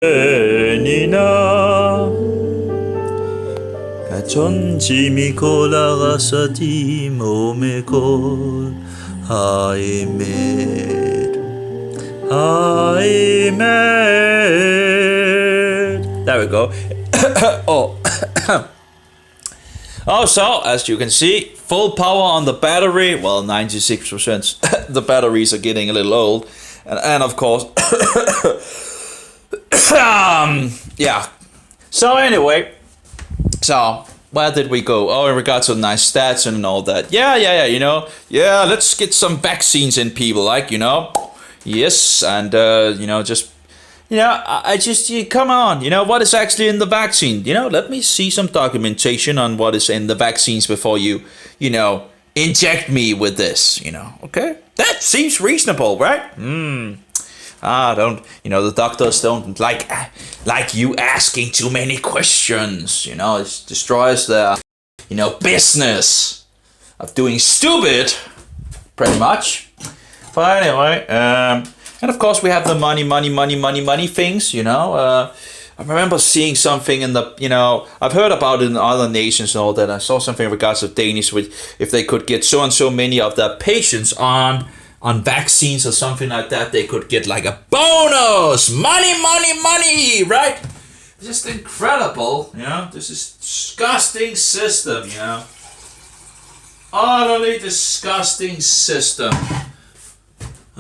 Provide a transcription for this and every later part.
Nina Katonji kola rasati momekol Haimed Haimed. There we go. Oh. Also, as you can see, full power on the battery. Well, 96%. The batteries are getting a little old. And of course, yeah. So anyway, so where did we go? Oh, in regards to Nystatin and all that. Yeah, let's get some vaccines in people, yes, and just. I just, come on, what is actually in the vaccine? Let me see some documentation on what is in the vaccines before you, inject me with this, okay? That seems reasonable, right? The doctors don't like you asking too many questions, it destroys their, business of doing stupid, pretty much. But anyway, and of course, we have the money things, I remember seeing something in the, I've heard about it in other nations and all that. I saw something in regards to Danish with if they could get so and so many of their patients on vaccines or something like that, they could get like a bonus. Money, right? Just incredible, This is disgusting system, Utterly disgusting system.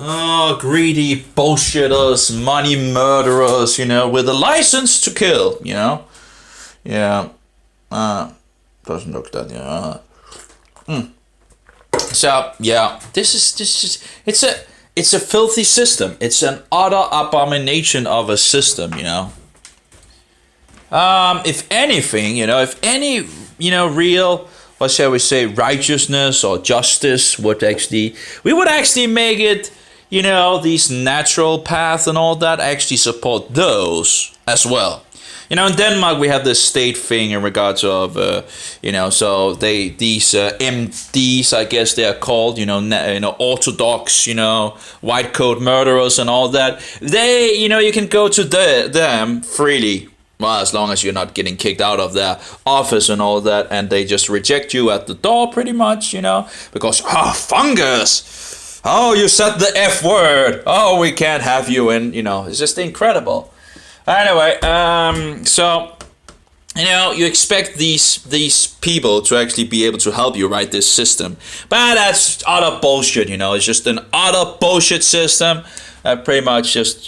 Oh, greedy bullshitters, money murderers, with a license to kill, Yeah. Doesn't look that, So, yeah, this is, it's a filthy system. It's an utter abomination of a system, If anything, if any, real, what shall we say, righteousness or justice we would actually make it, these natural paths and all that, actually support those as well. In Denmark we have this state thing in regards of, so these MDs, I guess they are called, orthodox, white coat murderers and all that. They, you can go to them freely. Well, as long as you're not getting kicked out of their office and all that, and they just reject you at the door pretty much, because, fungus! Oh, you said the F word! Oh, we can't have you in, it's just incredible. Anyway, so, you expect these people to actually be able to help you, right, this system. But that's utter bullshit, it's just an utter bullshit system that pretty much just,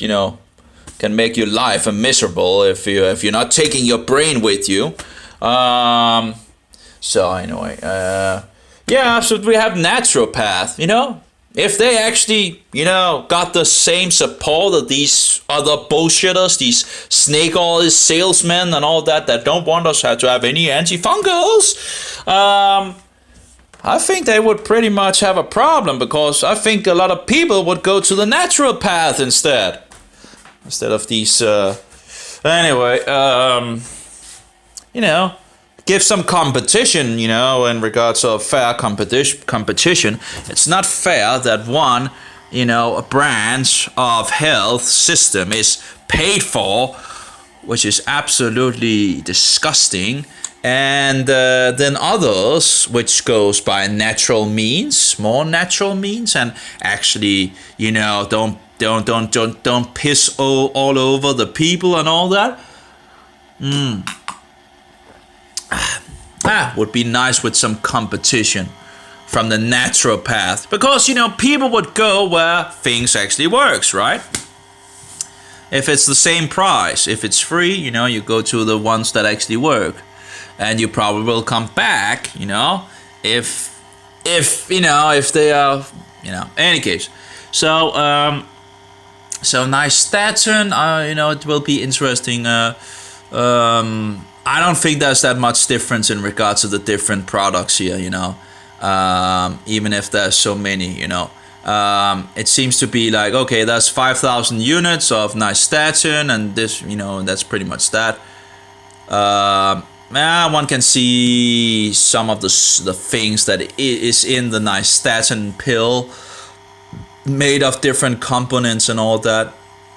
can make your life miserable if you're not taking your brain with you. So anyway, so we have naturopath, if they actually, got the same support of these other bullshitters, these snake oil salesmen and all that don't want us to have any antifungals, I think they would pretty much have a problem, because I think a lot of people would go to the naturopath instead of these, anyway, give some competition, in regards of fair competition. It's not fair that one, a branch of health system is paid for, which is absolutely disgusting, and then others, which goes by more natural means, and actually, don't piss all over the people and all that. Would be nice with some competition from the naturopath, because people would go where things actually works, right? If it's the same price, if it's free, you go to the ones that actually work, and you probably will come back, if they are, any case. So Nystatin, it will be interesting. I don't think there's that much difference in regards to the different products here, even if there's so many, it seems to be like, okay, there's 5,000 units of Nystatin, and this, that's pretty much that. One can see some of the things that is in the Nystatin pill, made of different components and all that.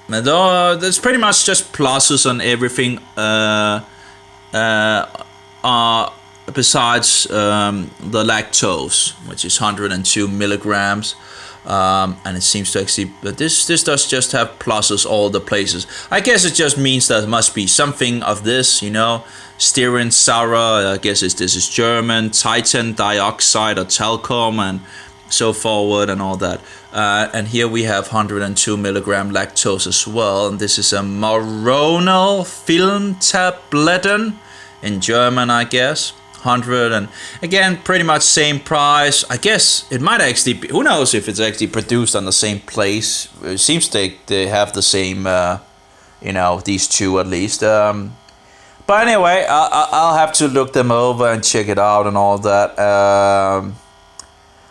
There's pretty much just pluses on everything. Besides the lactose, which is 102 milligrams, and it seems to actually, but this does just have pluses all the places. I guess it just means that there must be something of this, stearin Sarah. I guess this is German, titan dioxide or talcum, and so forward and all that. And here we have 102 milligram lactose as well, and this is a Moronal Filmtabletten in German, I guess. 100, and again, pretty much same price. I guess it might actually be, who knows if it's actually produced on the same place. It seems they have the same, these two at least. But anyway, I'll have to look them over and check it out and all that.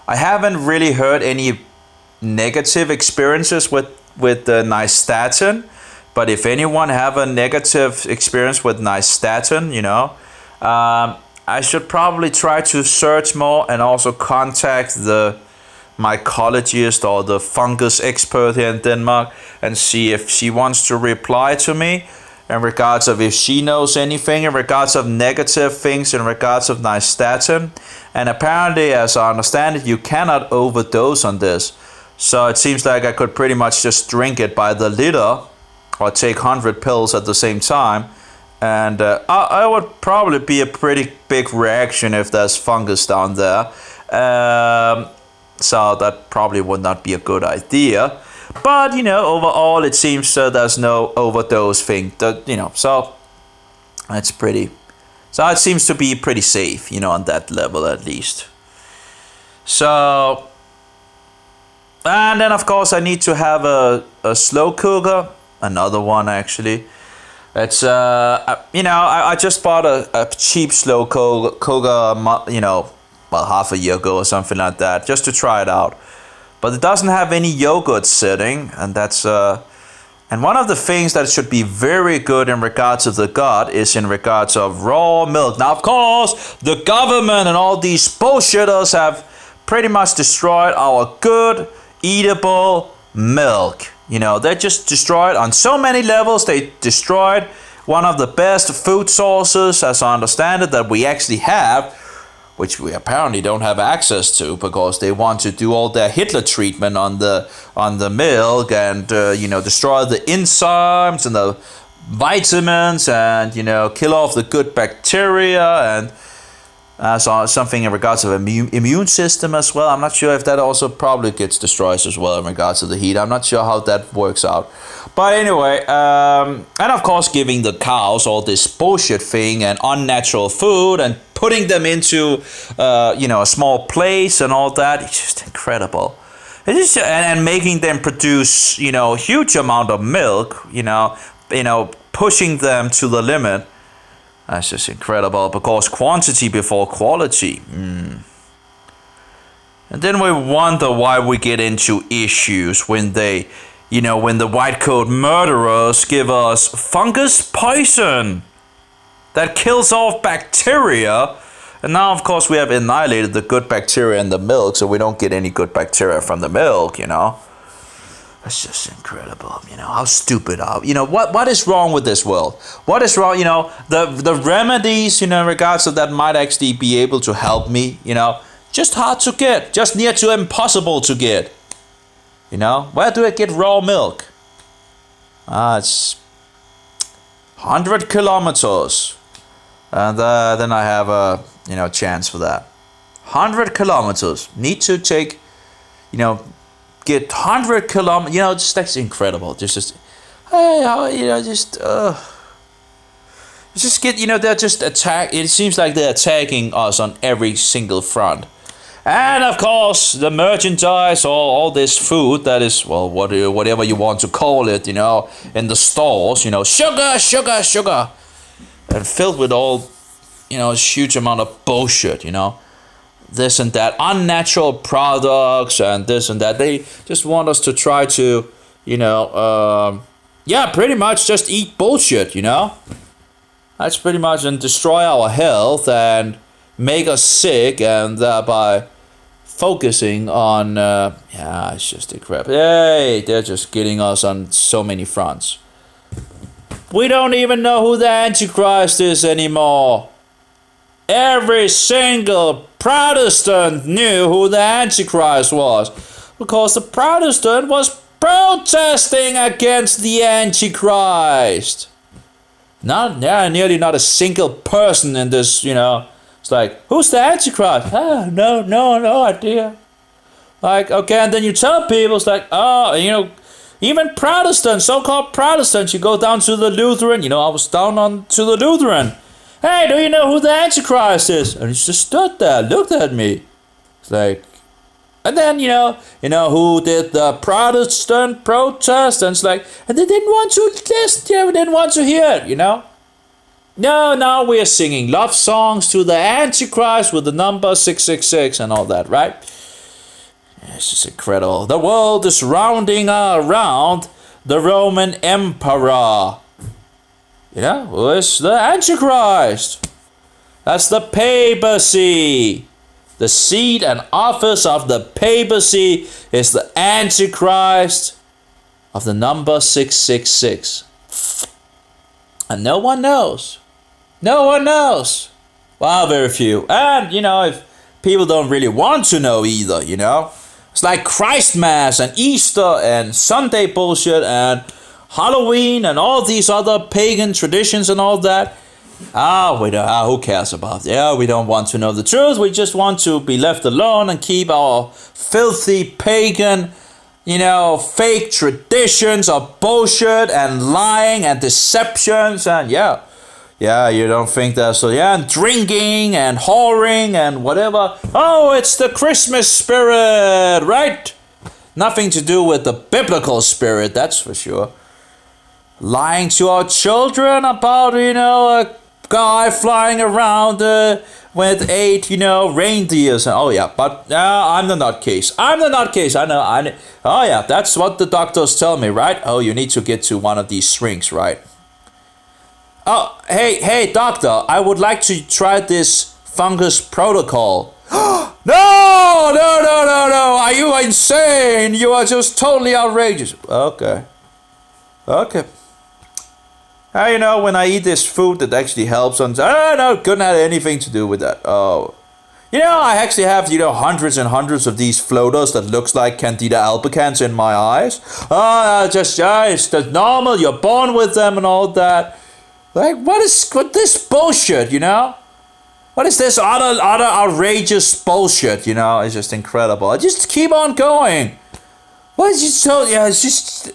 I haven't really heard any negative experiences with the Nystatin, but if anyone have a negative experience with Nystatin, I should probably try to search more and also contact the mycologist or the fungus expert here in Denmark and see if she wants to reply to me in regards of if she knows anything in regards of negative things in regards of Nystatin. And apparently, as I understand it, you cannot overdose on this. So it seems like I could pretty much just drink it by the liter or take 100 pills at the same time. And I would probably be a pretty big reaction if there's fungus down there. So that probably would not be a good idea. But, overall it seems there's no overdose thing. So it's pretty... So it seems to be pretty safe, on that level at least. So... And then, of course, I need to have a slow cooker. Another one, actually. It's, I just bought a cheap slow cooker, half a year ago or something like that, just to try it out. But it doesn't have any yogurt sitting, and that's, and one of the things that should be very good in regards of the gut is in regards of raw milk. Now, of course, the government and all these bullshitters have pretty much destroyed our good, eatable milk. They just destroyed on so many levels. They destroyed one of the best food sources, as I understand it, that we actually have, which we apparently don't have access to because they want to do all their Hitler treatment on the milk and destroy the enzymes and the vitamins and kill off the good bacteria and something in regards to the immune system as well. I'm not sure if that also probably gets destroyed as well in regards to the heat. I'm not sure how that works out. But anyway, and of course giving the cows all this bullshit thing and unnatural food and putting them into, a small place and all that. It's just incredible. It's just, and making them produce, huge amount of milk, pushing them to the limit. That's just incredible because quantity before quality. And then we wonder why we get into issues when they, when the white coat murderers give us fungus poison that kills off bacteria. And now, of course, we have annihilated the good bacteria in the milk, so we don't get any good bacteria from the milk, That's just incredible, how stupid are, what is wrong with this world? What is wrong, the remedies, in regards to that might actually be able to help me, just hard to get, just near to impossible to get, where do I get raw milk? It's 100 kilometers, and then I have a, chance for that. 100 kilometers, need to take, get 100 kilometers, that's incredible. Just get, they're just attack. It seems like they're attacking us on every single front. And of course, the merchandise, all this food that is, well, whatever you want to call it, in the stores, sugar, and filled with all, a huge amount of bullshit, this and that, unnatural products and this and that. They just want us to try to, pretty much just eat bullshit, That's pretty much, and destroy our health and make us sick and thereby focusing on, yeah, it's just incredible. Hey, they're just getting us on so many fronts. We don't even know who the Antichrist is anymore. Every single Protestant knew who the Antichrist was, because the Protestant was protesting against the Antichrist. Nearly not a single person in this, it's like, who's the Antichrist? No idea. Like, okay, and then you tell people, it's like, even Protestants, so-called Protestants, you go down to the Lutheran, I was down on to the Lutheran. Hey, do you know who the Antichrist is? And he just stood there, looked at me. It's like, and then, who did the Protestant protest? And it's like, and they didn't want to listen, didn't want to hear it, No, now we're singing love songs to the Antichrist with the number 666 and all that, right? It's just incredible. The world is rounding around the Roman Emperor. Who is the Antichrist? That's the papacy. The seat and office of the papacy is the Antichrist of the number 666. And no one knows. No one knows. Well, very few. And, if people don't really want to know either, It's like Christmas and Easter and Sunday bullshit and Halloween and all these other pagan traditions and all that. Who cares about it? Yeah, we don't want to know the truth. We just want to be left alone and keep our filthy pagan, fake traditions of bullshit and lying and deceptions and you don't think that, so and drinking and whoring and whatever. Oh, it's the Christmas spirit, right? Nothing to do with the biblical spirit, that's for sure. Lying to our children about, a guy flying around with 8, reindeers. Oh yeah, but I'm the nutcase. I know. Oh yeah, that's what the doctors tell me, right? Oh, you need to get to one of these shrinks, right? Oh, hey, doctor, I would like to try this fungus protocol. No! Are you insane? You are just totally outrageous. Okay. When I eat this food that actually helps on... no, couldn't have anything to do with that. Oh. I actually have, hundreds and hundreds of these floaters that looks like Candida albicans in my eyes. It's the normal, you're born with them and all that. Like, what this bullshit, What is this other outrageous bullshit, It's just incredible. I just keep on going. What is it so... Yeah, it's just...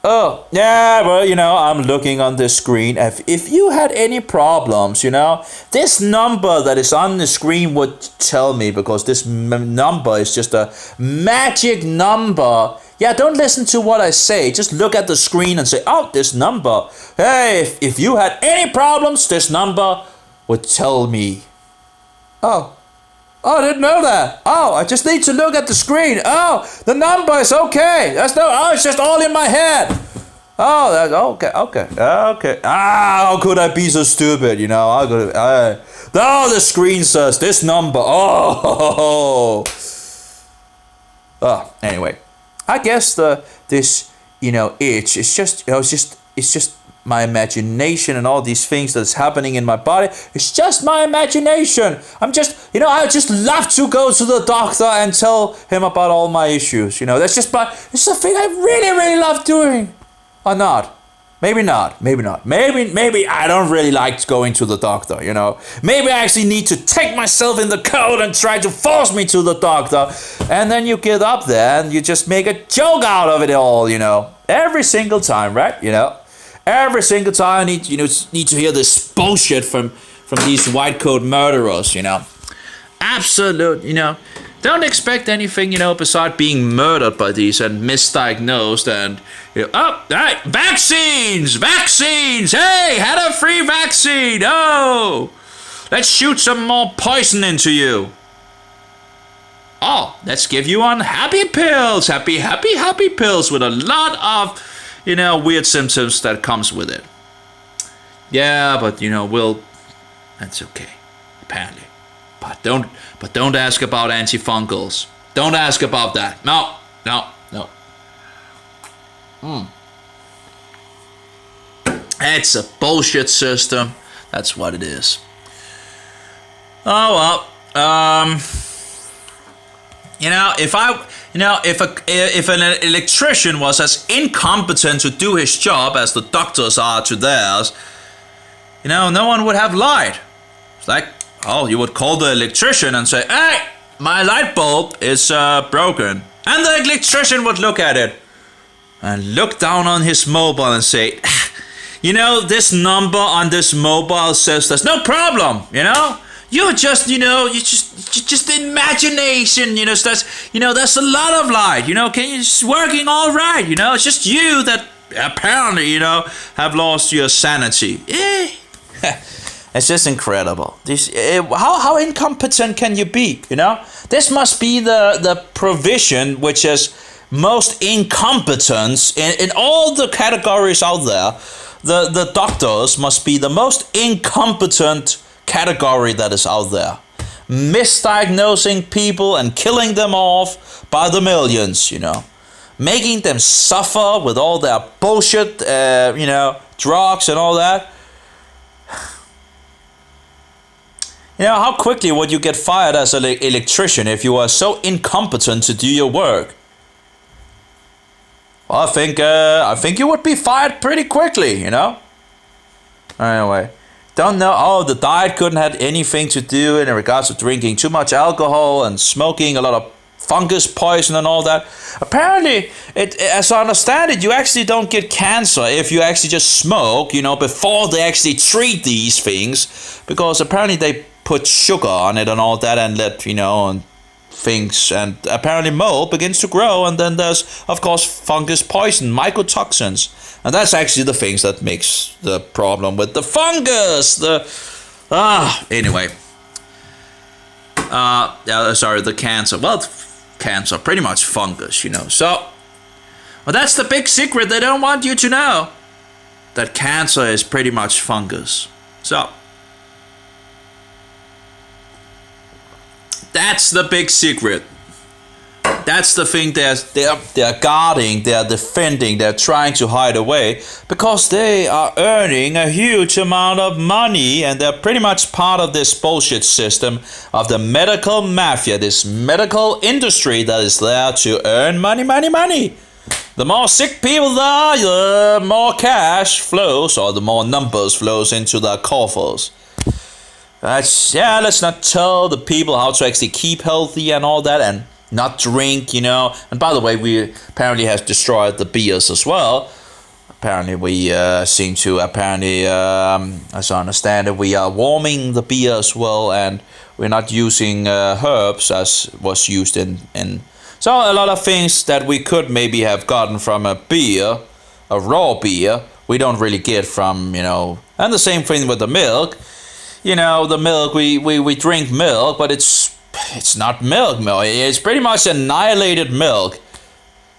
Oh, yeah, well, I'm looking on this screen. If you had any problems, this number that is on the screen would tell me, because this number is just a magic number. Yeah, don't listen to what I say. Just look at the screen and say, oh, this number. Hey, if you had any problems, this number would tell me. Oh, I didn't know that. Oh, I just need to look at the screen. Oh, the number is okay. It's just all in my head. Oh, that's okay. How could I be so stupid? The screen says this number. Anyway, I guess this itch is just it's just my imagination and all these things that's happening in my body. It's just my imagination. I just love to go to the doctor and tell him about all my issues. It's a thing I really, really love doing. Or not. Maybe not. Maybe I don't really like going to the doctor, Maybe I actually need to take myself in the coat and try to force me to the doctor. And then you get up there and you just make a joke out of it all, Every single time, right? Every single time I need to hear this bullshit from these white coat murderers, Absolute, Don't expect anything, besides being murdered by these and misdiagnosed and, vaccines! Hey, had a free vaccine! Oh, let's shoot some more poison into you. Oh, let's give you on happy pills, happy pills with a lot of, weird symptoms that comes with it. Yeah, but, that's okay, apparently. But don't ask about antifungals. Don't ask about that. No. It's a bullshit system. That's what it is. Oh well. If an electrician was as incompetent to do his job as the doctors are to theirs, no one would have light. It's like, you would call the electrician and say, "Hey, my light bulb is broken," and the electrician would look at it and look down on his mobile and say, this number on this mobile says there's no problem. You're just, just imagination, there's a lot of light, it's working all right, it's just you that apparently, have lost your sanity. It's just incredible. How incompetent can you be, This must be the provision which is most incompetence in all the categories out there. The doctors must be the most incompetent category that is out there, misdiagnosing people and killing them off by the millions, making them suffer with all their bullshit, drugs and all that. How quickly would you get fired as an electrician if you are so incompetent to do your work? Well, I think you would be fired pretty quickly, Anyway. Don't know. The diet couldn't have anything to do in regards to drinking too much alcohol and smoking a lot of fungus poison and all that. Apparently, as I understand it, you actually don't get cancer if you actually just smoke, before they actually treat these things, because apparently they put sugar on it and all that and let, and things, and apparently mold begins to grow, and then there's, of course, fungus poison, mycotoxins. And that's actually the things that makes the problem with the fungus. Anyway. The cancer. Well, cancer, pretty much fungus, So, that's the big secret they don't want you to know. That cancer is pretty much fungus. So, that's the big secret. That's the thing they're guarding, they're defending, they're trying to hide away, because they are earning a huge amount of money, and they're pretty much part of this bullshit system of the medical mafia, this medical industry that is there to earn money. The more sick people there are, the more cash flows, or the more numbers flows into their coffers. Let's not tell the people how to actually keep healthy and all that, and not drink, And by the way, we apparently have destroyed the beers as well. Apparently, we seem to, as I understand it, we are warming the beer as well, and we're not using herbs as was used in. So a lot of things that we could maybe have gotten from a beer, a raw beer, we don't really get from, And the same thing with the milk. The milk, we drink milk, but it's not milk. It's pretty much annihilated milk.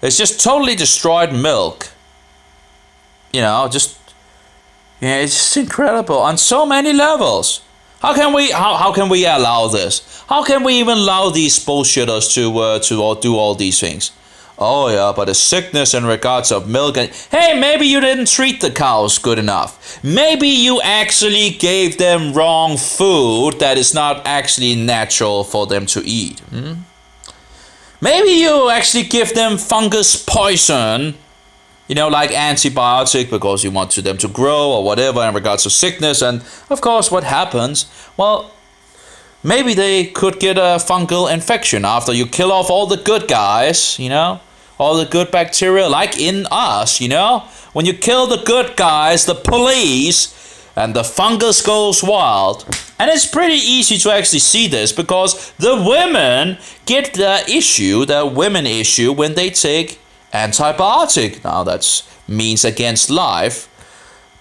It's just totally destroyed milk. It's just incredible on so many levels. How can we allow this? How can we even allow these bullshitters to do all these things? Oh yeah, but the sickness in regards of milk, and hey, maybe you didn't treat the cows good enough. Maybe you actually gave them wrong food that is not actually natural for them to eat. Maybe you actually give them fungus poison, like antibiotic, because you want them to grow or whatever in regards to sickness. And of course, what happens? Well, maybe they could get a fungal infection after you kill off all the good guys, all the good bacteria, like in us, When you kill the good guys, the police, and the fungus goes wild. And it's pretty easy to actually see this, because the women get the women issue when they take antibiotic. Now that's means against life,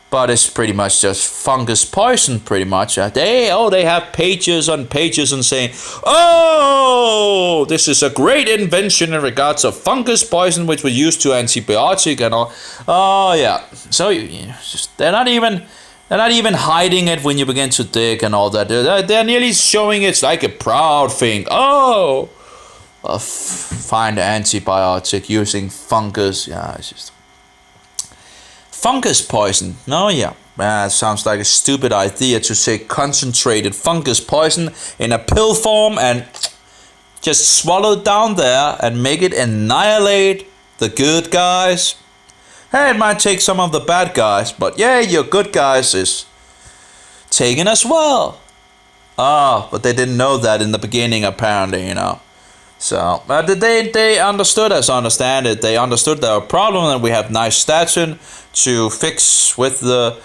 but it's pretty much just fungus poison, pretty much. They have pages on pages and saying, oh, this is a great invention in regards of fungus poison, which was used to antibiotic and all. Oh, yeah. So they're not even They're not even hiding it when you begin to dig and all that. They're nearly showing it's like a proud thing. Oh, find antibiotic using fungus. Yeah, it's just fungus poison. No, yeah. It sounds like a stupid idea to take concentrated fungus poison in a pill form and just swallow it down there and make it annihilate the good guys. Hey, it might take some of the bad guys, but yeah, your good guys is taken as well. But they didn't know that in the beginning, apparently, So, they understood, as I understand it, they understood there was a problem, and we have Nystatin to fix with the,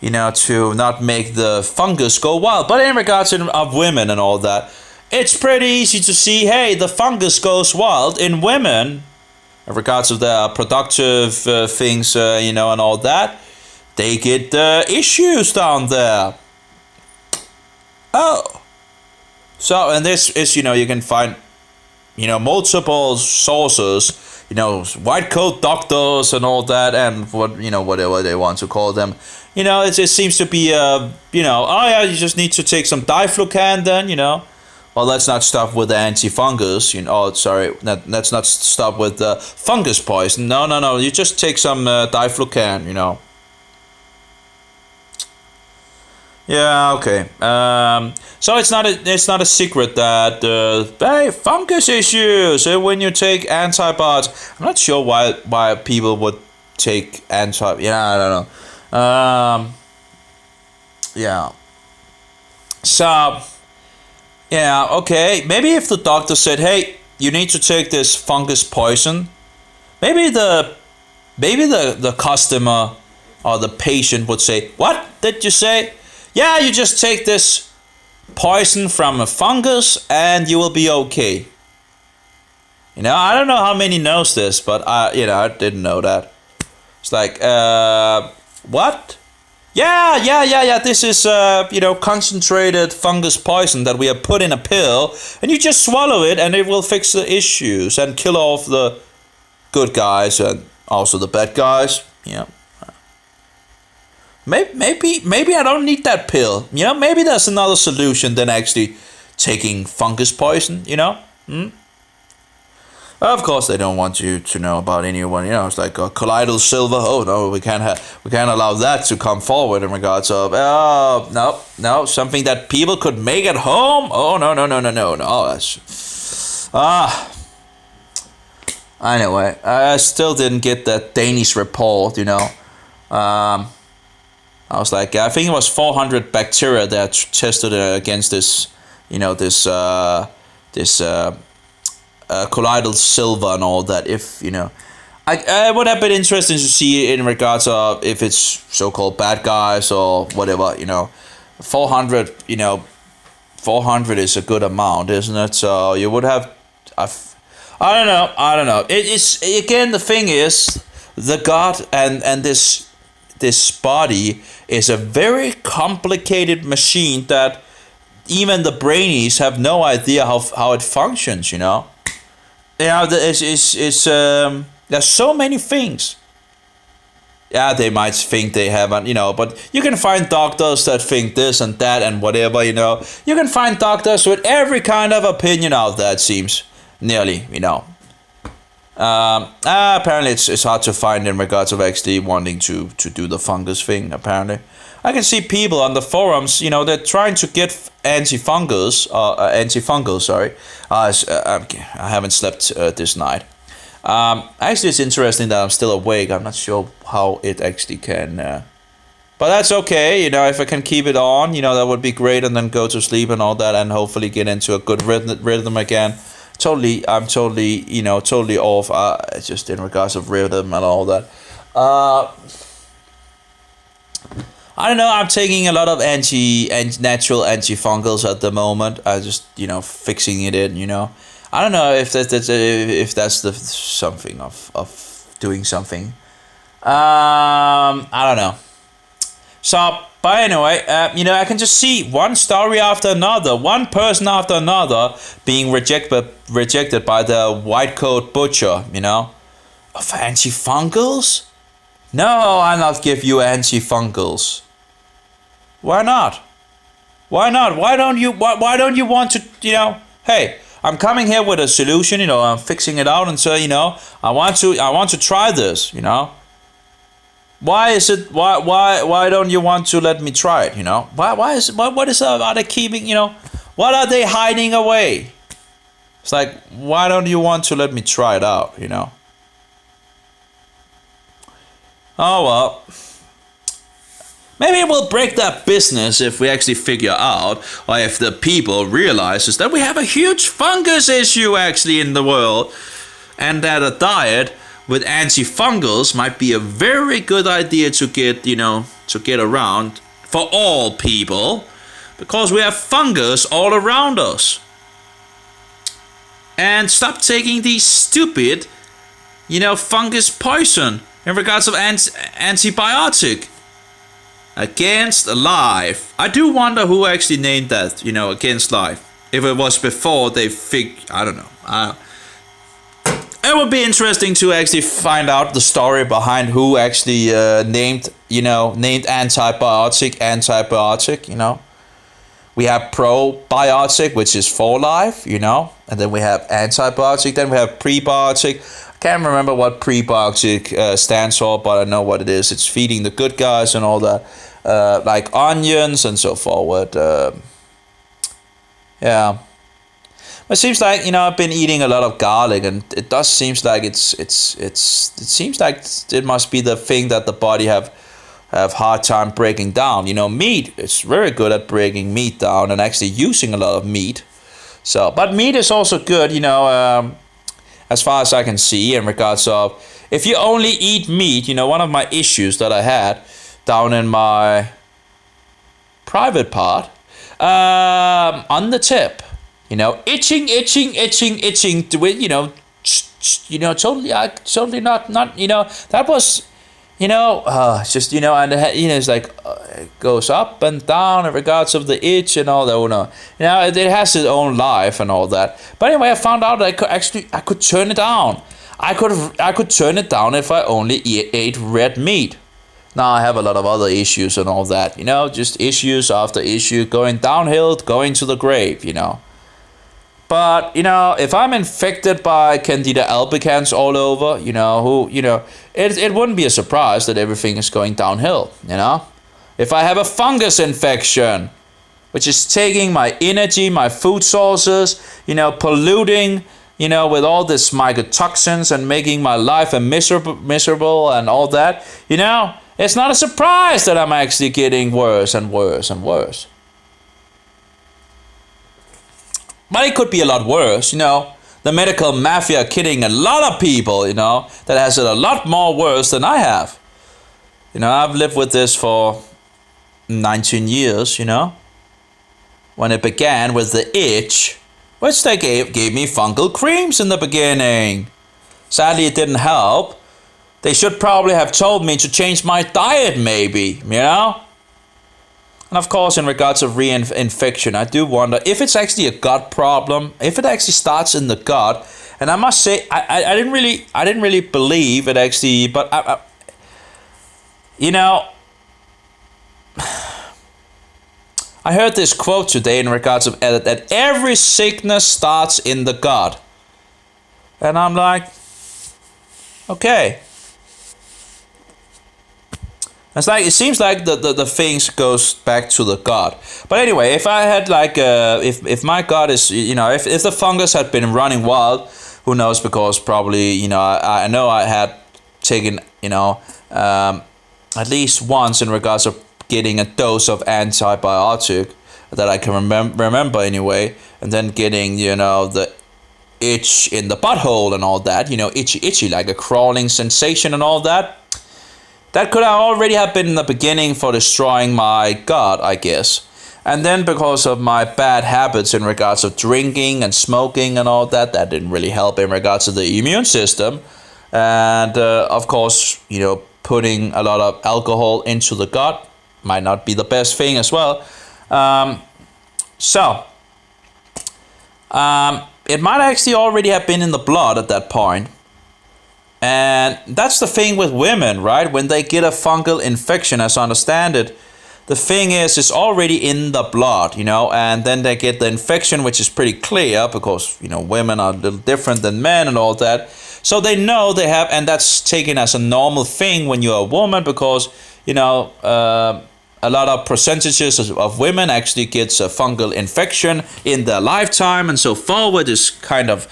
to not make the fungus go wild. But in regards of women and all that, it's pretty easy to see, hey, the fungus goes wild in women. In regards of their productive things, and all that, they get issues down there. Oh. So, and this is, you can find, multiple sources, white coat doctors and all that, and whatever they want to call them. It seems to be, oh yeah, you just need to take some diflucan then, Well, let's not stop with the antifungus. Let's not stop with the fungus poison. No. You just take some diflucan. Yeah, okay. So it's not a secret that hey, fungus issues when you take antibiotics. I'm not sure why people would take antibiotics. Yeah, I don't know. Yeah. So. Yeah, okay. Maybe if the doctor said, "Hey, you need to take this fungus poison," maybe the customer or the patient would say, "What did you say?" Yeah, you just take this poison from a fungus and you will be okay. I don't know how many knows this, but I didn't know that. It's like, what? Yeah. This is concentrated fungus poison that we have put in a pill, and you just swallow it, and it will fix the issues and kill off the good guys and also the bad guys. Yeah. Maybe I don't need that pill. Maybe there's another solution than actually taking fungus poison. Of course, they don't want you to know about anyone. It's like a colloidal silver. Oh no, we can't allow that to come forward in regards of no, something that people could make at home. Oh no. That's Anyway, I still didn't get that Danish report. I was like, I think it was 400 bacteria that tested against this, colloidal silver and all that. If I would have been interesting to see in regards of if it's so-called bad guys or whatever. 400. 400 is a good amount, isn't it? So you would have. I don't know. It's again, the thing is, the God and this body is a very complicated machine that even the brainies have no idea how it functions. There's so many things. Yeah, they might think they haven't, but you can find doctors that think this and that and whatever, You can find doctors with every kind of opinion out there, it seems. Nearly, apparently it's hard to find in regards of actually wanting to do the fungus thing, apparently. I can see people on the forums, they're trying to get antifungal, sorry. I haven't slept this night. Actually, it's interesting that I'm still awake. I'm not sure how it actually can... but that's okay, if I can keep it on, that would be great, and then go to sleep and all that, and hopefully get into a good rhythm again. I'm totally off, just in regards of rhythm and all that. I don't know, I'm taking a lot of natural antifungals at the moment. I just, fixing it in, I don't know if that's the something of doing something. I don't know. So, but anyway, I can just see one story after another, one person after another being rejected by the white coat butcher, Of antifungals? No, I'll not give you antifungals. Why not? Why not? Why don't you want to, hey, I'm coming here with a solution, I'm fixing it out, and so, I want to try this, Why is it why don't you want to let me try it, Why is what is are they keeping, what are they hiding away? It's like, why don't you want to let me try it out, Oh well. Maybe it will break that business if we actually figure out, or if the people realizes that we have a huge fungus issue actually in the world, and that a diet with antifungals might be a very good idea to get around for all people, because we have fungus all around us. And stop taking these stupid, fungus poison in regards of antibiotic. Against life. I do wonder who actually named that, against life. If it was before they I don't know. It would be interesting to actually find out the story behind who actually named antibiotic. We have probiotic, which is for life, and then we have antibiotic, then we have prebiotic. I can't remember what prebiotic stands for, but I know what it is. It's feeding the good guys and all that, like onions and so forward. Yeah. It seems like, I've been eating a lot of garlic, and it does seems like it seems like it must be the thing that the body have hard time breaking down. Meat is very good at breaking meat down and actually using a lot of meat. So, but meat is also good, as far as I can see, in regards of, if you only eat meat, one of my issues that I had down in my private part, on the tip, itching, totally not, that was, just, and it's like, it goes up and down in regards of the itch and all that, it has its own life and all that. But anyway, I found out that I could turn it down. I could turn it down if I only ate red meat. Now I have a lot of other issues and all that, just issues after issue, going downhill, going to the grave, But, if I'm infected by Candida albicans all over, it wouldn't be a surprise that everything is going downhill, If I have a fungus infection, which is taking my energy, my food sources, polluting, with all this mycotoxins and making my life miserable and all that, it's not a surprise that I'm actually getting worse and worse and worse. But it could be a lot worse, The medical mafia killing a lot of people, that has it a lot more worse than I have. I've lived with this for 19 years, When it began with the itch, which they gave me fungal creams in the beginning. Sadly, it didn't help. They should probably have told me to change my diet, maybe, And of course, in regards of reinfection, I do wonder if it's actually a gut problem, if it actually starts in the gut. And I must say, I didn't really believe it actually, but I heard this quote today in regards of that every sickness starts in the gut. And I'm like, okay. It seems like the things goes back to the gut. But anyway, if I had if my gut is, if the fungus had been running wild, who knows, because probably, I know I had taken, at least once in regards of getting a dose of antibiotic that I can remember anyway, and then getting, the itch in the butthole and all that, itchy, like a crawling sensation and all that. That could already have been in the beginning for destroying my gut, I guess. And then because of my bad habits in regards of drinking and smoking and all that, that didn't really help in regards to the immune system. And of course, putting a lot of alcohol into the gut might not be the best thing as well. It might actually already have been in the blood at that point. And that's the thing with women, right? When they get a fungal infection, as I understand it, the thing is, it's already in the blood, and then they get the infection, which is pretty clear because, women are a little different than men and all that. So they know they have, and that's taken as a normal thing when you're a woman because, a lot of percentages of women actually gets a fungal infection in their lifetime and so forward is kind of,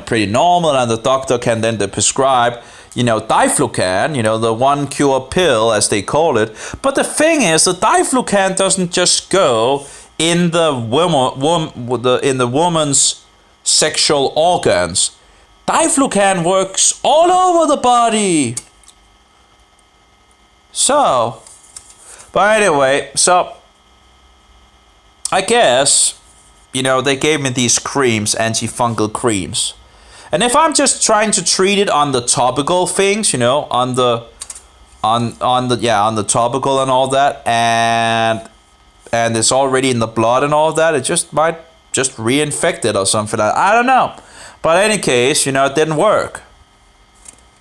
pretty normal, and the doctor can then prescribe, diflucan, the one cure pill as they call it. But the thing is, the diflucan doesn't just go in the woman's sexual organs. Diflucan works all over the body. So, but anyway, so I guess, they gave me these creams, antifungal creams. And if I'm just trying to treat it on the topical things, on the topical and all that, and it's already in the blood and all that, it just might just reinfect it or something like that. I don't know. But in any case, it didn't work.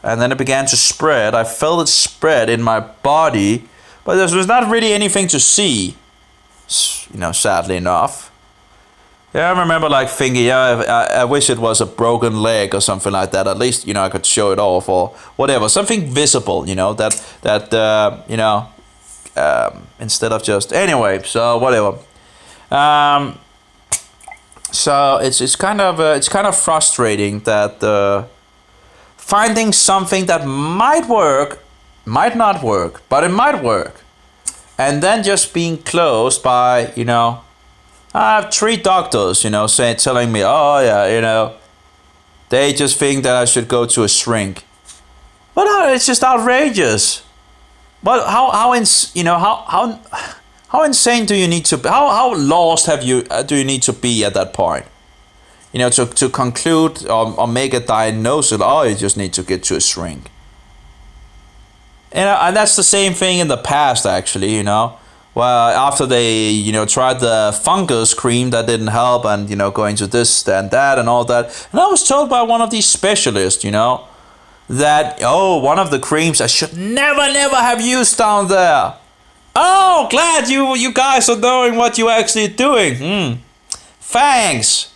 And then it began to spread. I felt it spread in my body, but there was not really anything to see, sadly enough. Yeah, I remember thinking, I wish it was a broken leg or something like that. At least, I could show it off or whatever. Something visible, instead of just... Anyway, so whatever. So it's kind of frustrating that finding something that might work, might not work, but it might work. And then just being closed by, I have 3 doctors, telling me, oh yeah, they just think that I should go to a shrink. But it's just outrageous. But how insane do you need to be? How lost do you need to be at that point? To conclude or make a diagnosis. Oh, you just need to get to a shrink. And that's the same thing in the past, actually. Well, after they, tried the fungus cream, that didn't help, and, going to this and that and all that. And I was told by one of these specialists, that, one of the creams I should never have used down there. Oh, glad you guys are knowing what you're actually doing. Thanks.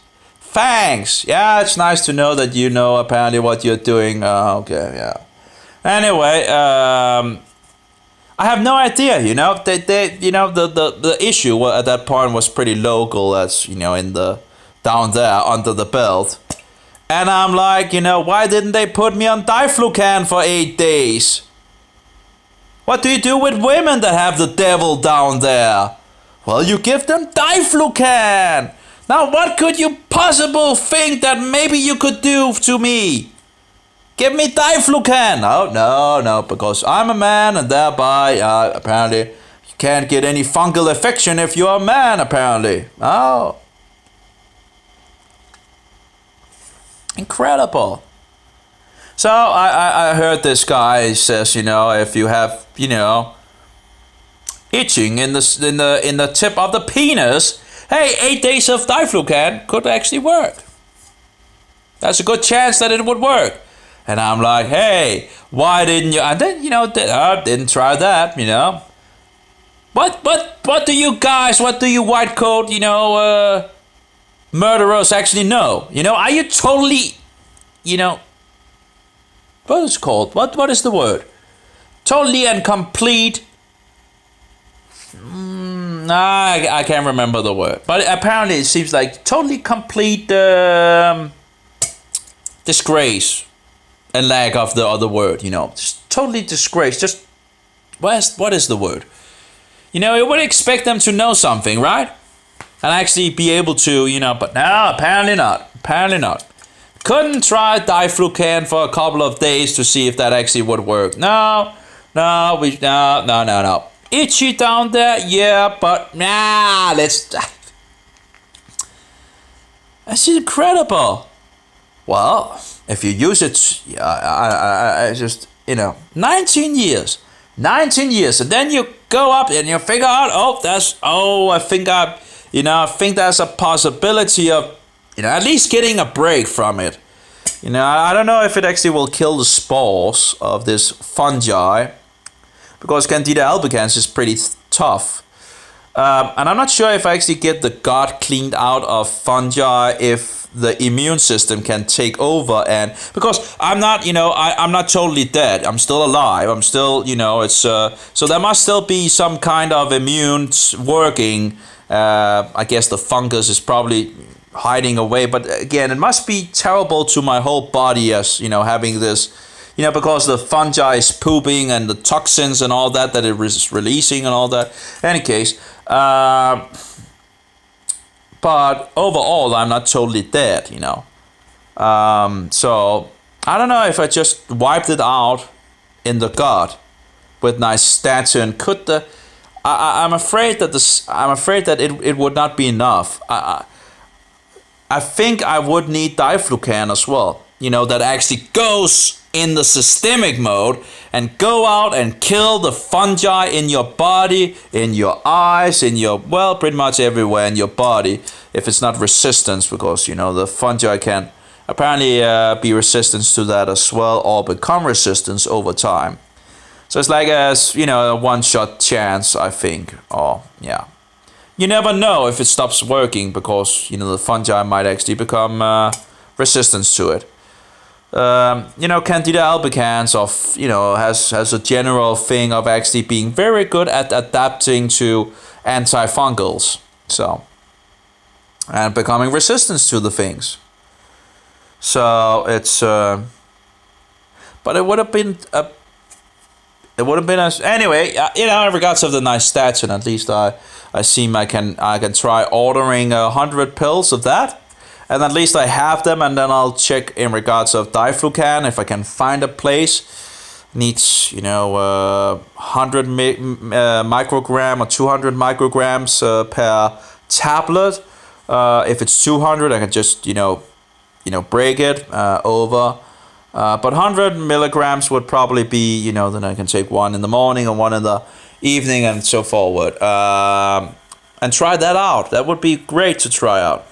Yeah, it's nice to know that you know apparently what you're doing. Okay, yeah. Anyway, I have no idea, the issue at that point was pretty local, as, in the, down there under the belt. And I'm like, why didn't they put me on diflucan for 8 days? What do you do with women that have the devil down there? Well, you give them diflucan. Now, what could you possibly think that maybe you could do to me? Give me diflucan. Oh, no, because I'm a man and thereby, apparently, you can't get any fungal infection if you're a man, apparently. Oh. Incredible. So I heard this guy says, if you have, itching in the tip of the penis, hey, 8 days of diflucan could actually work. There's a good chance that it would work. And I'm like, hey, why didn't you? And then, I didn't try that, What do you guys, what do you white coat, murderers actually know? Are you totally, what is it called? What is the word? Totally and complete. I can't remember the word. But apparently it seems like totally complete disgrace. And lack of the other word, just totally disgrace. Just what is the word? You would expect them to know something, right? And actually be able to, but no, apparently not. Couldn't try diflucan for a couple of days to see if that actually would work. No. Itchy down there, yeah, but let's. That's incredible. Well, if you use it, I just, 19 years, and then you go up and you figure out, I think there's a possibility of, at least getting a break from it. I don't know if it actually will kill the spores of this fungi, because Candida albicans is pretty tough. And I'm not sure if I actually get the gut cleaned out of fungi if the immune system can take over, and because I'm not, I'm not totally dead. I'm still alive. I'm still, it's so there must still be some kind of immune working. I guess the fungus is probably hiding away, but again, it must be terrible to my whole body as having this. Because the fungi is pooping and the toxins and all that it is releasing and all that. In any case, but overall, I'm not totally dead, So I don't know if I just wiped it out in the gut with Nystatin. Could the? I'm afraid that it would not be enough. I think I would need diflucan as well. That actually goes in the systemic mode and go out and kill the fungi in your body, in your eyes, pretty much everywhere in your body. If it's not resistance, because the fungi can apparently be resistant to that as well, or become resistant over time. So it's like a one-shot chance, I think. Or yeah. You never know if it stops working, because the fungi might actually become resistant to it. Candida albicans has a general thing of actually being very good at adapting to antifungals, and becoming resistant to the things. So it's but it would have been anyway. In regards of the Nystatin, at least I seem I can try ordering 100 pills of that. And at least I have them, and then I'll check in regards of diflucan if I can find a place. Needs 100 microgram or 200 micrograms per tablet. If it's 200, I can just break it over. But 100 milligrams would probably be then I can take one in the morning and one in the evening and so forward. And try that out. That would be great to try out.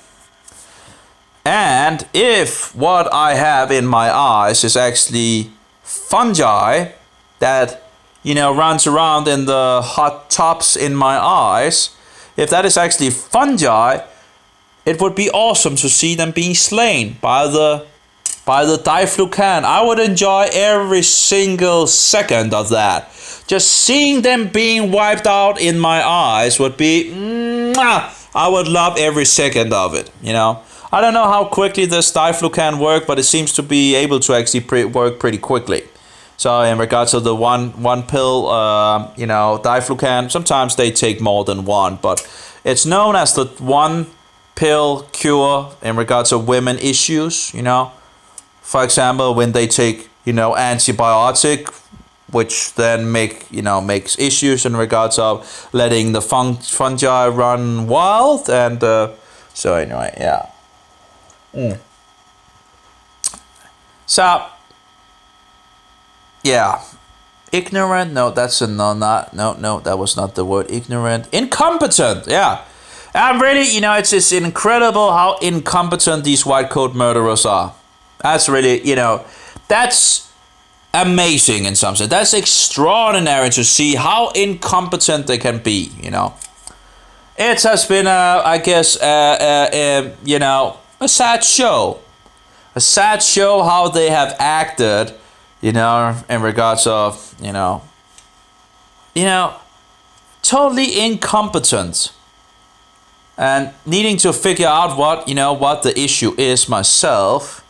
And if what I have in my eyes is actually fungi that, runs around in the hot tubs in my eyes, if that is actually fungi, it would be awesome to see them being slain by the diflucan. I would enjoy every single second of that. Just seeing them being wiped out in my eyes would be, I would love every second of it, I don't know how quickly this diflucan work, but it seems to be able to actually work pretty quickly. So in regards to the one pill, diflucan, sometimes they take more than one, but it's known as the one pill cure in regards to women issues. For example, when they take antibiotic, which then makes issues in regards of letting the fungi run wild, and so anyway, yeah. So, yeah, ignorant. No, that's a no. That was not the word. Ignorant, incompetent. Yeah, I'm really. It's incredible how incompetent these white coat murderers are. That's really, that's amazing in some sense. That's extraordinary to see how incompetent they can be. It has been, I guess, a sad show. A sad show how they have acted, in regards of, totally incompetent. And needing to figure out what the issue is myself.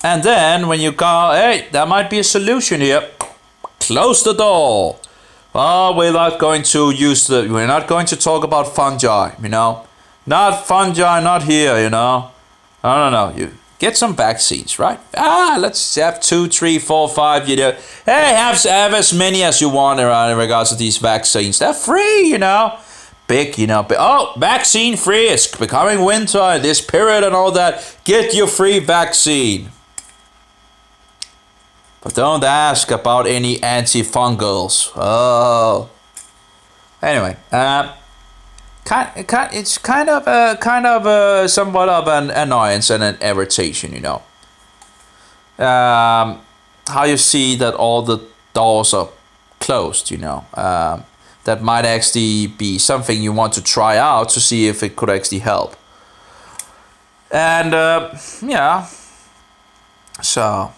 And then when you go, hey, there might be a solution here. Close the door. Oh, we're not going to talk about fungi, Not fungi, not here, No. You get some vaccines, right? Let's have 2, 3, 4, 5, Hey, have as many as you want around in regards to these vaccines. They're free, Big, vaccine free. It's becoming winter in this period and all that. Get your free vaccine. But don't ask about any antifungals. Oh. Anyway, it's kind of somewhat of an annoyance and an irritation, How you see that all the doors are closed, that might actually be something you want to try out to see if it could actually help. And yeah, so,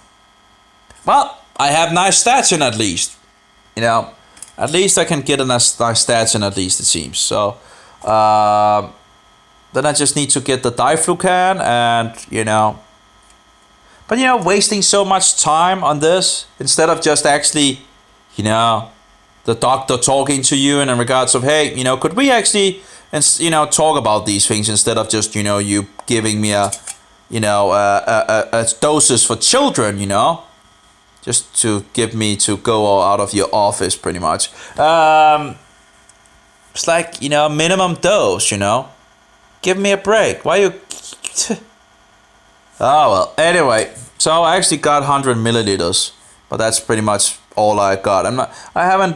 well, I have Nystatin at least. You know, at least I can get a Nystatin at least, it seems. So then I just need to get the diflucan and, but wasting so much time on this instead of just actually, the doctor talking to you in regards of, hey, could we actually, talk about these things instead of just, you giving me a doses for children, just to give me to go out of your office pretty much. It's like, minimum dose, give me a break. Why you? Oh well. Anyway, so I actually got 100 milliliters, but that's pretty much all I got. I haven't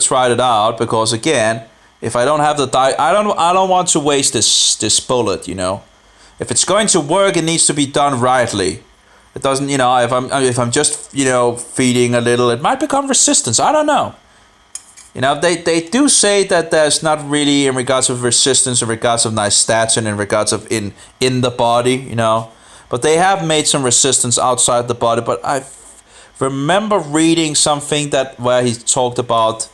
tried it out because again, if I don't have the I don't want to waste this bullet. If it's going to work, it needs to be done rightly. It doesn't, if I'm just, feeding a little, it might become resistance. I don't know. They do say that there's not really in regards of resistance, in regards of Nystatin, in regards of in the body, But they have made some resistance outside the body. But I remember reading something where he talked about,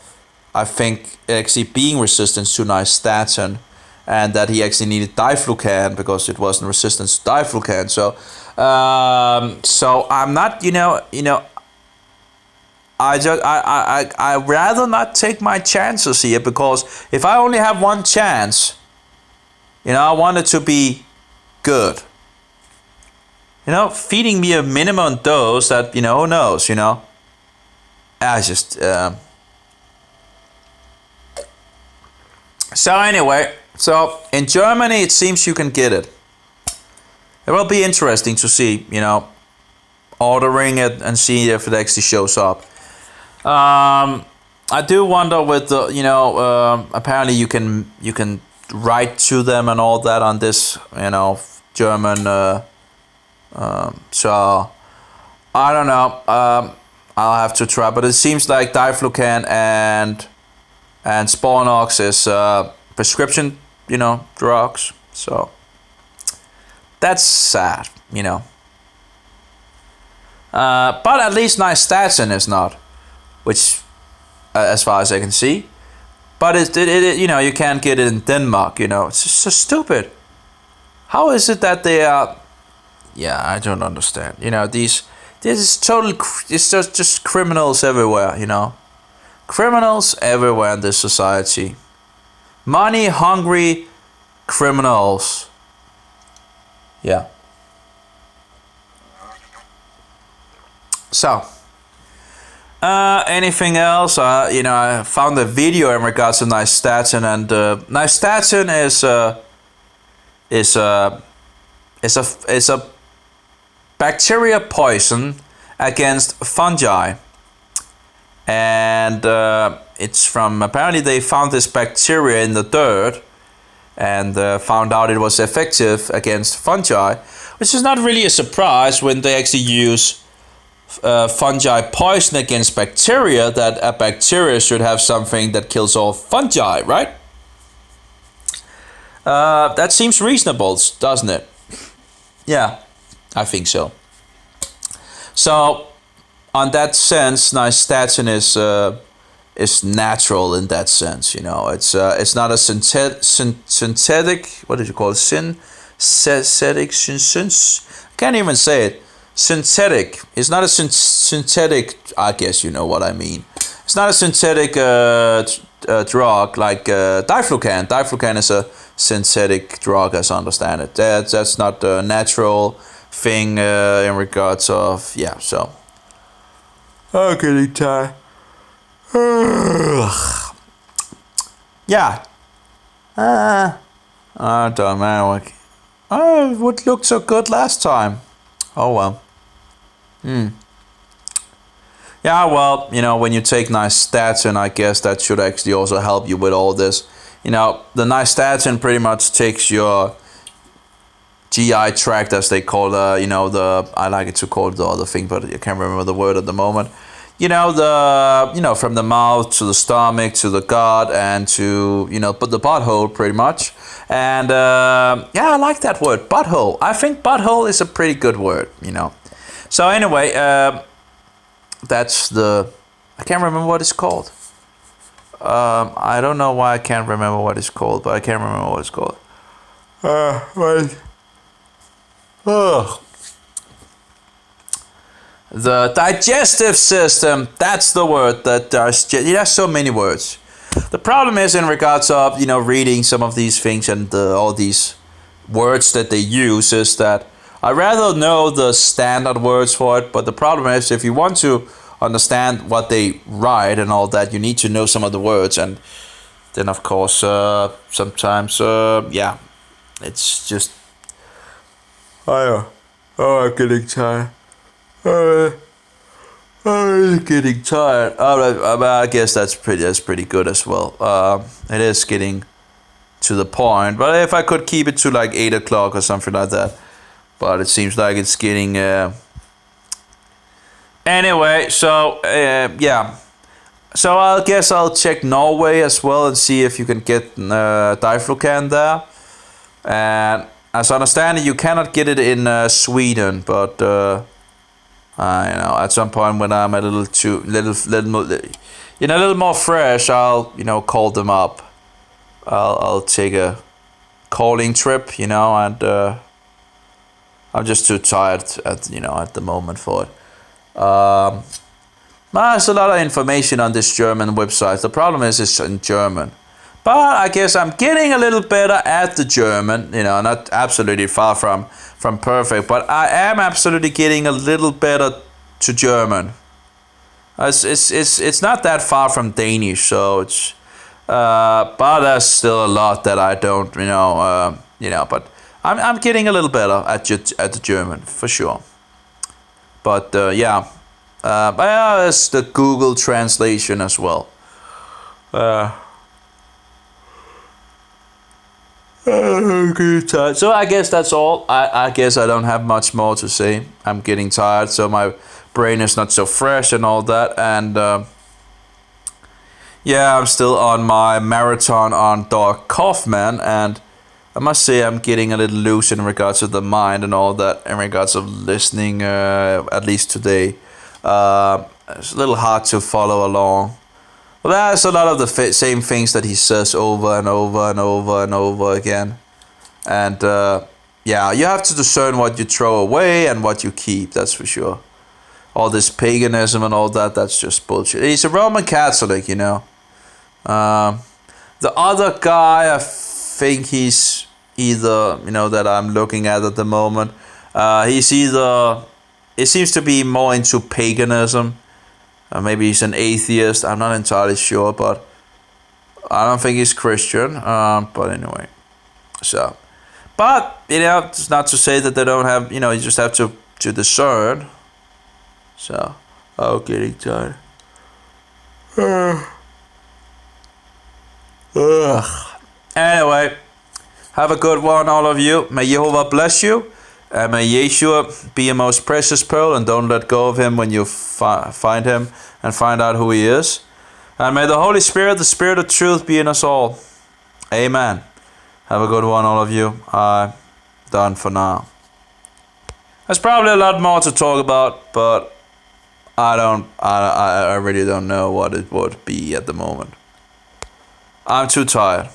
I think, actually being resistant to Nystatin, and that he actually needed diflucan because it wasn't resistant to diflucan. So I'm not, I rather not take my chances here because if I only have one chance, I want it to be good. Feeding me a minimum dose that, who knows, I just so anyway, so in Germany it seems you can get it. It will be interesting to see, ordering it and see if it actually shows up. I do wonder with the, apparently you can write to them and all that on this, German. So I don't know. I'll have to try, but it seems like diflucan and Sporanox is prescription, drugs. So that's sad, But at least Nystatin is not, which, as far as I can see. But it you can't get it in Denmark. It's just so stupid. How is it that they are? Yeah, I don't understand. This is totally. It's just criminals everywhere. Criminals everywhere in this society. Money hungry criminals. Yeah. So, anything else? I found a video in regards to Nystatin, and Nystatin is a bacteria poison against fungi, and it's from, apparently they found this bacteria in the dirt, and found out it was effective against fungi, which is not really a surprise when they actually use fungi poison against bacteria, that a bacteria should have something that kills all fungi, right? That seems reasonable, doesn't it? Yeah, I think so. So, on that sense, Nystatin is natural in that sense. It's not a synthetic. What did you call it? Synthetic. I can't even say it. Synthetic. It's not a synthetic. I guess you know what I mean. It's not a synthetic drug like diflucan. Diflucan is a synthetic drug, as I understand it. That's not a natural thing in regards of, yeah. So I'm getting tired. Yeah. I don't know. It would look so good last time. Oh well. Yeah, well, when you take Nystatin, I guess that should actually also help you with all this. The Nystatin pretty much takes your GI tract, as they call I like it to call it the other thing, but I can't remember the word at the moment. from the mouth to the stomach to the gut and to but the butthole pretty much. And yeah, I like that word, butthole. I think butthole is a pretty good word. So anyway, that's the. I can't remember what it's called. I don't know why I can't remember what it's called, but I can't remember what it's called. Right. Oh. The digestive system, that's the word that there's so many words. The problem is in regards of, reading some of these things and all these words that they use is that I rather know the standard words for it, but the problem is if you want to understand what they write and all that, you need to know some of the words, and then of course sometimes yeah, it's just I'm getting tired. I'm getting tired. I guess that's pretty good as well. It is getting to the point, but if I could keep it to like 8 o'clock or something like that, but it seems like it's getting. Anyway, so yeah, so I guess I'll check Norway as well and see if you can get diflucan there. And as I understand it, you cannot get it in Sweden, but at some point when I'm a little more fresh, I'll call them up. I'll take a calling trip, and I'm just too tired at the moment for it. There's a lot of information on this German website. The problem is it's in German. But I guess I'm getting a little better at the German, not absolutely far from perfect, but I am absolutely getting a little better to German. It's not that far from Danish, so it's but there's still a lot that I don't, but I'm getting a little better at the German for sure. But yeah, there's the Google translation as well. So I guess that's all. I guess I don't have much more to say. I'm getting tired, so my brain is not so fresh and all that. And yeah, I'm still on my marathon on Dog Kaufman, and I must say I'm getting a little loose in regards to the mind and all that, in regards of listening, at least today. It's a little hard to follow along. Well, there's a lot of the same things that he says over and over and over and over again. And yeah, you have to discern what you throw away and what you keep, that's for sure. All this paganism and all that, that's just bullshit. He's a Roman Catholic, The other guy, I think he's either, that I'm looking at the moment, he's either, it seems to be more into paganism. Maybe he's an atheist. I'm not entirely sure, but I don't think he's Christian. But anyway, so, but it's not to say that they don't have. You just have to discern. So, getting tired. Anyway, have a good one, all of you. May Jehovah bless you. May Yeshua be your most precious pearl, and don't let go of him when you find him and find out who he is. And may the Holy Spirit, the Spirit of truth, be in us all. Amen. Have a good one, all of you. I'm done for now. There's probably a lot more to talk about, but I really don't know what it would be at the moment. I'm too tired.